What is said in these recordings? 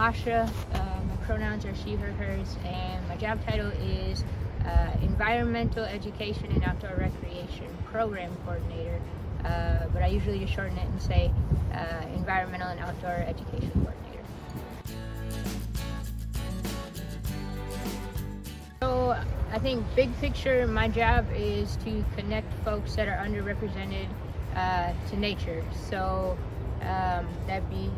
Asha. My pronouns are she, her, hers, and my job title is Environmental Education and Outdoor Recreation Program Coordinator, but I usually just shorten it and say Environmental and Outdoor Education Coordinator. So I think big picture, my job is to connect folks that are underrepresented to nature. So that'd be,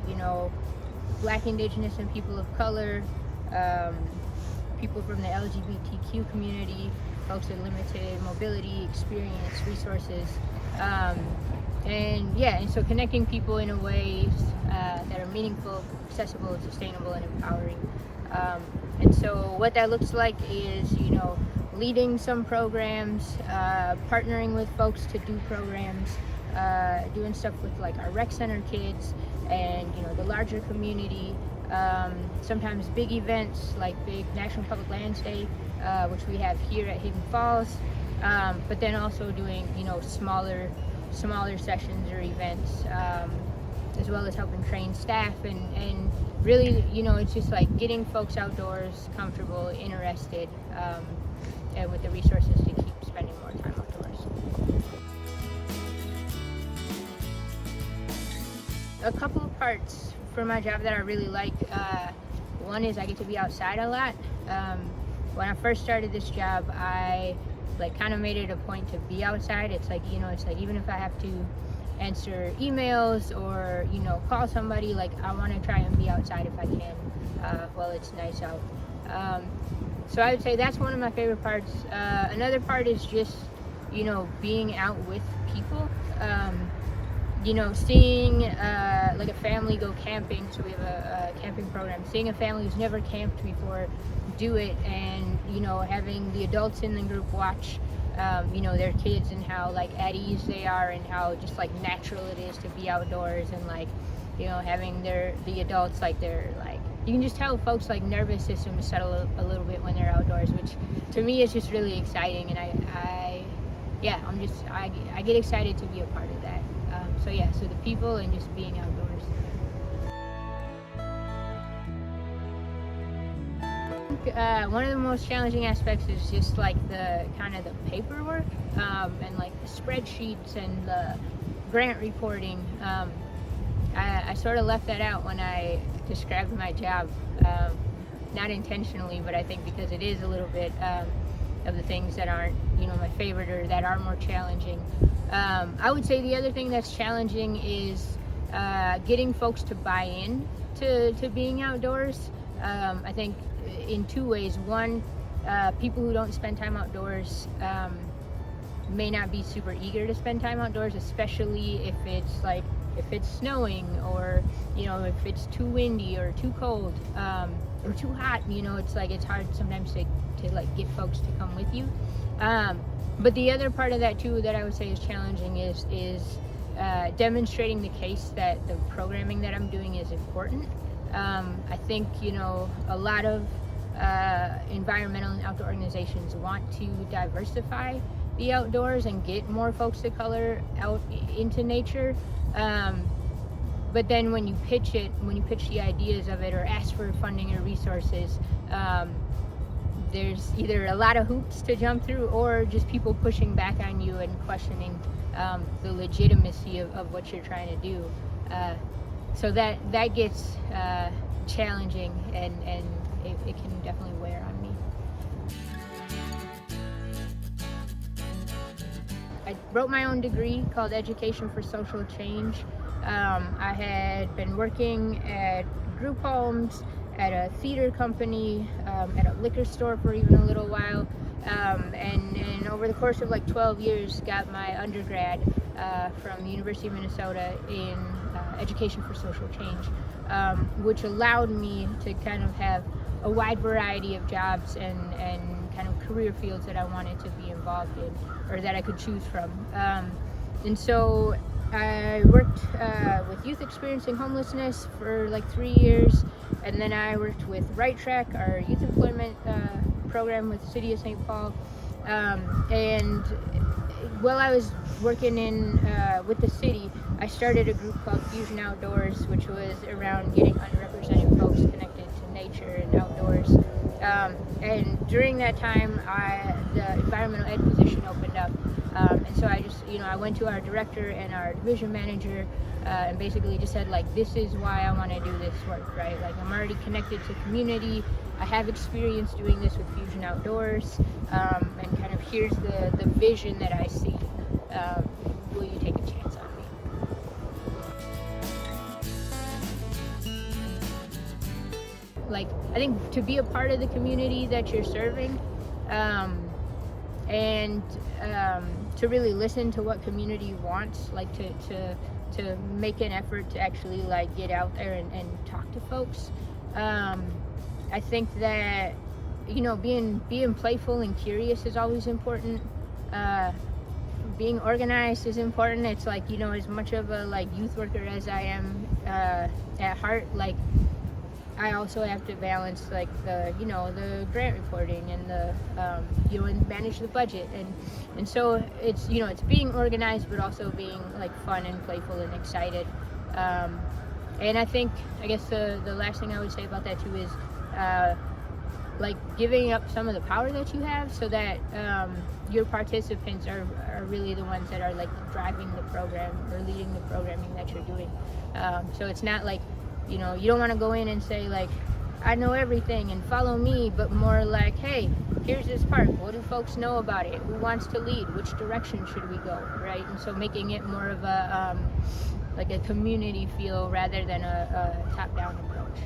Black, Indigenous, and people of color, people from the LGBTQ community, folks with limited mobility, experience, resources, and so connecting people in a ways that are meaningful, accessible, sustainable, and empowering. And so what that looks like is, leading some programs, partnering with folks to do programs, doing stuff with like our rec center kids and the larger community, sometimes big events like big National Public Lands Day, which we have here at Hidden Falls, but then also doing smaller sessions or events, as well as helping train staff and really it's just like getting folks outdoors, comfortable, interested, and with the resources to keep spending more time outdoors. A couple of parts for my job that I really like. One is I get to be outside a lot. When I first started this job, I kind of made it a point to be outside. It's like even if I have to answer emails or call somebody, I want to try and be outside if I can while it's nice out. So I would say that's one of my favorite parts. Another part is just being out with people. Seeing a family go camping. So we have a camping program. Seeing a family who's never camped before do it, and having the adults in the group watch their kids and how at ease they are and how just natural it is to be outdoors, and having the adults they're you can just tell folks nervous system settle a little bit when they're outdoors, which to me is just really exciting, and I get excited to be a part of that. So the people and just being outdoors. One of the most challenging aspects is just the kind of the paperwork and the spreadsheets and the grant reporting. I sort of left that out when I described my job, not intentionally, but I think because it is a little bit of the things that aren't my favorite or that are more challenging. I would say the other thing that's challenging is getting folks to buy in to being outdoors. I think in two ways. One, people who don't spend time outdoors may not be super eager to spend time outdoors, especially if it's snowing or if it's too windy or too cold or too hot. It's hard sometimes to get folks to come with you. But the other part of that too that I would say is challenging is demonstrating the case that the programming that I'm doing is important. I think a lot of environmental and outdoor organizations want to diversify the outdoors and get more folks of color out into nature. But then when you pitch the ideas of it or ask for funding or resources, there's either a lot of hoops to jump through or just people pushing back on you and questioning the legitimacy of what you're trying to do. So that gets challenging, and it can definitely wear on me. I wrote my own degree called Education for Social Change. I had been working at group homes, at a theater company, at a liquor store for even a little while, and over the course of 12 years got my undergrad from the University of Minnesota in Education for Social Change, which allowed me to kind of have a wide variety of jobs and kind of career fields that I wanted to be involved in or that I could choose from. And so I worked with youth experiencing homelessness for 3 years, and then I worked with Right Track, our youth employment program with the City of St. Paul. And while I was working with the city, I started a group called Fusion Outdoors, which was around getting underrepresented folks folks connected to nature and outdoors. And during that time, the environmental ed position opened up. And so I just, I went to our director and our division manager and basically just said, like, this is why I want to do this work, right? Like, I'm already connected to community. I have experience doing this with Fusion Outdoors, and kind of here's the vision that I see. Will you take a chance on me? Like, I think to be a part of the community that you're serving, and to really listen to what community wants, like to make an effort to actually like get out there and talk to folks. I think that being playful and curious is always important. Being organized is important. It's like, as much of a like youth worker as I am at heart, like I also have to balance like the grant reporting and the and manage the budget, and so it's it's being organized but also being like fun and playful and excited. And I guess the last thing I would say about that too is like giving up some of the power that you have, so that your participants are really the ones that are like driving the program or leading the programming that you're doing. So it's not like you don't want to go in and say like, I know everything and follow me, but more like, hey, here's this park, what do folks know about it, who wants to lead, which direction should we go, right? And so making it more of a like a community feel rather than a top-down approach.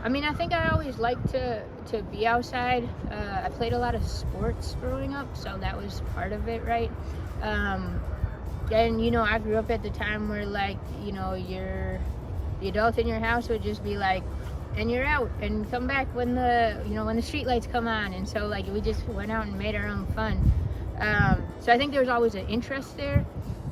I mean, I think I always liked to be outside. I played a lot of sports growing up, so that was part of it, right? And I grew up at the time where like the adult in your house would just be like, and you're out and come back when the street lights come on, and so like we just went out and made our own fun. So I think there was always an interest there,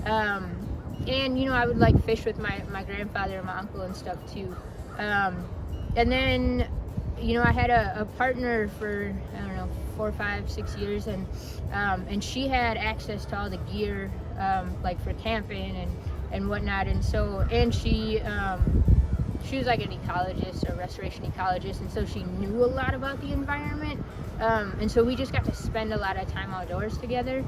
and I would like fish with my grandfather and my uncle and stuff too. And then I had a partner for 4, 5, 6 years, and she had access to all the gear like for camping and whatnot, and so she was like an ecologist, a restoration ecologist, and so she knew a lot about the environment, and so we just got to spend a lot of time outdoors together.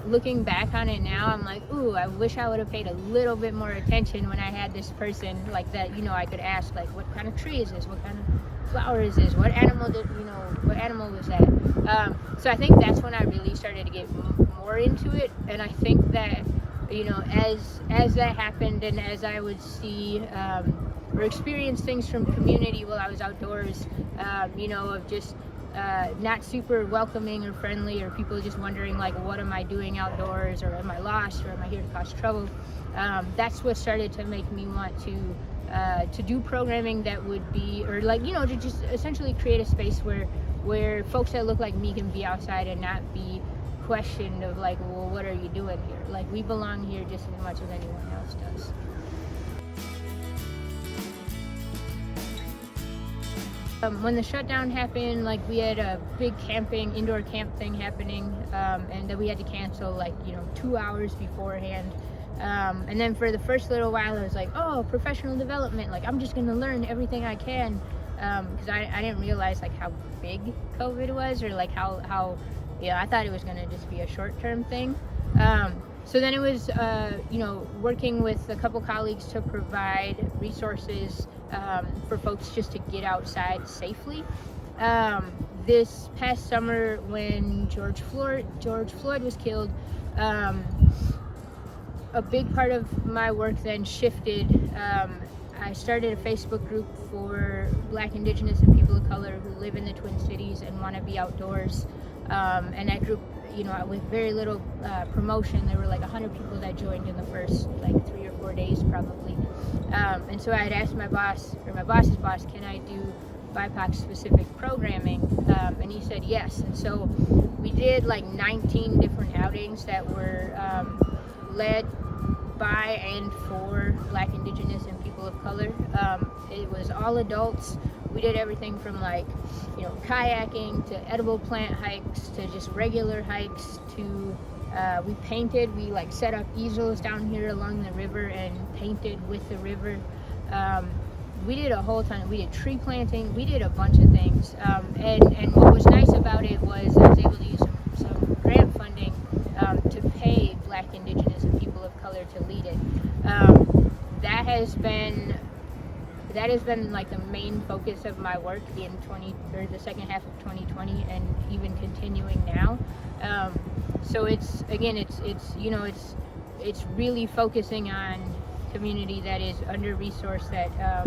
Looking back on it now, I'm like, ooh, I wish I would have paid a little bit more attention when I had this person like that. I could ask like, what kind of tree is this? What kind of flower is this? What animal what animal was that? So I think that's when I really started to get more into it, and I think that as that happened, and as I would see or experience things from community while I was outdoors, of just not super welcoming or friendly, or people just wondering like, what am I doing outdoors, or am I lost, or am I here to cause trouble? That's what started to make me want to do programming that would be, or like to just essentially create a space where folks that look like me can be outside and not be questioned of like, well, what are you doing here? Like, we belong here just as much as anyone else does. When the shutdown happened, like we had a big indoor camp thing happening, and that we had to cancel like 2 hours beforehand. And then for the first little while, I was like, oh, professional development, like I'm just gonna learn everything I can, because I didn't realize like how big COVID was, or like how I thought it was gonna just be a short-term thing. So then it was working with a couple colleagues to provide resources for folks just to get outside safely. This past summer, when George Floyd was killed, a big part of my work then shifted. I started a Facebook group for Black, Indigenous, and people of color who live in the Twin Cities and want to be outdoors. And that group, with very little promotion, there were like 100 people that joined in the first like 3 or 4 days probably. And so I had asked my boss, or my boss's boss, can I do BIPOC specific programming? And he said yes. And so we did like 19 different outings that were led by and for Black, Indigenous, and people of color. It was all adults. We did everything from like, kayaking to edible plant hikes to just regular hikes to We painted. We like set up easels down here along the river and painted with the river. We did a whole ton. We did tree planting. We did a bunch of things. And what was nice about it was I was able to use some grant funding to pay Black, Indigenous, and people of color to lead it. That has been like the main focus of my work in the second half of 2020 and even continuing now. So it's really focusing on community that is under resourced, that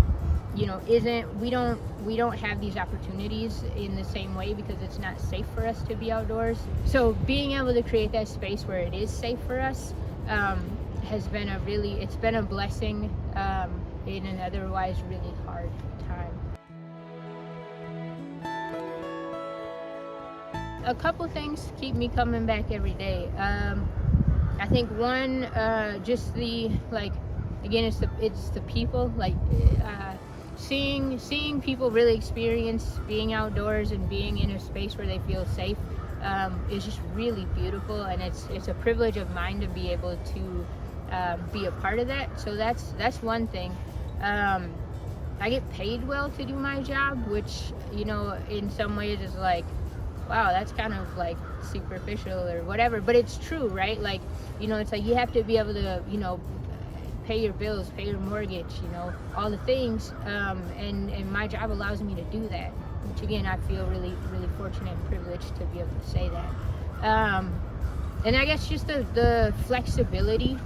we don't have these opportunities in the same way because it's not safe for us to be outdoors. So being able to create that space where it is safe for us has been a blessing in an otherwise really hard time. A couple things keep me coming back every day. I think one, just the again, it's the people, seeing people really experience being outdoors and being in a space where they feel safe is just really beautiful, and it's a privilege of mine to be able to be a part of that. So that's one thing. I get paid well to do my job, which in some ways is like, wow, that's kind of like superficial or whatever, but it's true, right? It's like you have to be able to pay your bills, pay your mortgage, all the things, and my job allows me to do that, which again I feel really, really fortunate and privileged to be able to say that. And I guess just the flexibility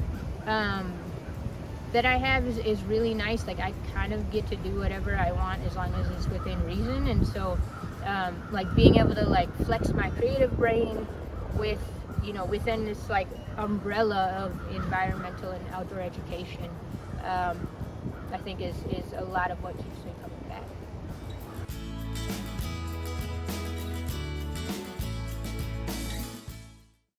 that I have is really nice. Like, I kind of get to do whatever I want as long as it's within reason, and so being able to flex my creative brain within this umbrella of environmental and outdoor education, I think is a lot of what keeps me coming back.